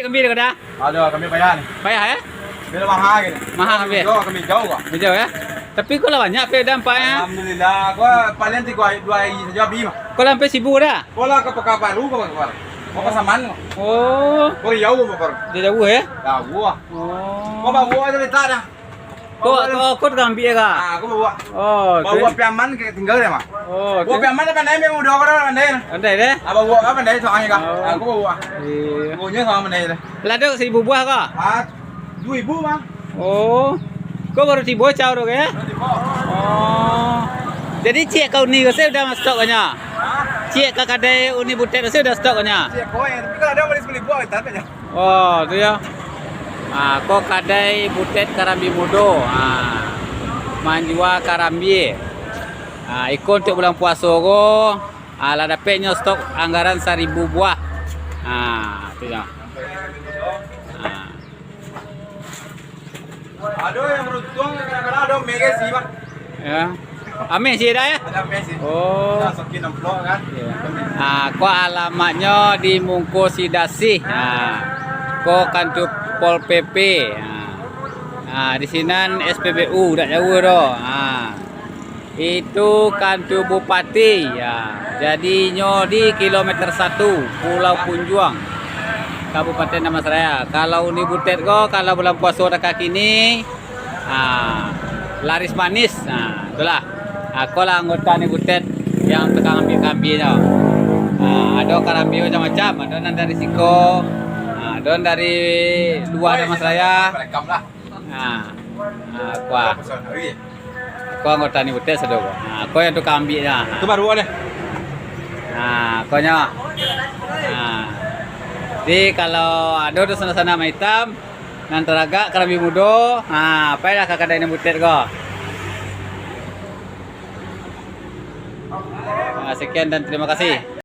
kambing dekat dah. Ada kami bayar nih. Payah ya? Bila mahal gitu. Mahal kambing. Kami jauh kok. Bijau ya. Tapi kau lah banyak pe dampaknya. Alhamdulillah, gua paling dua saja bima. Kau lah sampai 1000 dah. Bola ke Pekaparu kok. Kau pasaman kok. Oh, Kau jauh kok. dia jauh ya? Jauh. Oh. Kau bawa aja letak dah. Kau kambing ke? Ah, kau bawa. Oh, Bawa piaman ke tinggal deh mah. Oh, Bawa piaman apa nih memang udah orang pandai. Andai deh. Apa bawa apa pandai soalnya kak? Aku bawa. Iya. Bawanya sama pandai deh. Laduk 1000 buah kah? Ah, 2000 mah. Oh. Kau baru tiba cau dok ya? Oh. Jadi cik kau ni saya sudah masuk stoknya. Cik kau kadai uni butet saya sudah stoknya. Siap kau ya, tapi kalau ada boleh beli buah kita aja. Oh, tu ya. Ah, kau kadai butet karambi mudo. Ah. Manjua karambi. Ah, ikut untuk bulan puasa ko. Ah, lah dapatnya stok anggaran 1000 buah. Ah, tu ya. Ah. Ada yang beruntung kadang-kadang ada mega sih bang. Ya. Amin sih dah ya. Ada mega sih. Oh. Masukin 60 kan. Ah, ko alamatnya di Mungko Sidasih. Ah. Ko kantor Pol PP. Ah. Di sini SPBU dak jauh doh. Ah. Itu kantor Bupati ya. Jadinya di kilometer 1 Pulau Punjuang, Kabupaten Damansaraya. Kalau ni butet ko kalau bulan puasa dekat kini laris manis. Nah, itulah. Aku lah anggota ni butet yang tukang ambil kambingnya. Ada karambi macam-macam, ada yang dari Siko, ada yang dari luar Damansaraya. Rekam lah. Aku anggota ni butet sedok. Aku yang tukang ambilnya. Itu baru deh. Aku nya. Jadi kalau ada di sana-sana hitam, nantaraga karambi mudo, apa ya kakak ini butet ko. Sekian dan terima kasih.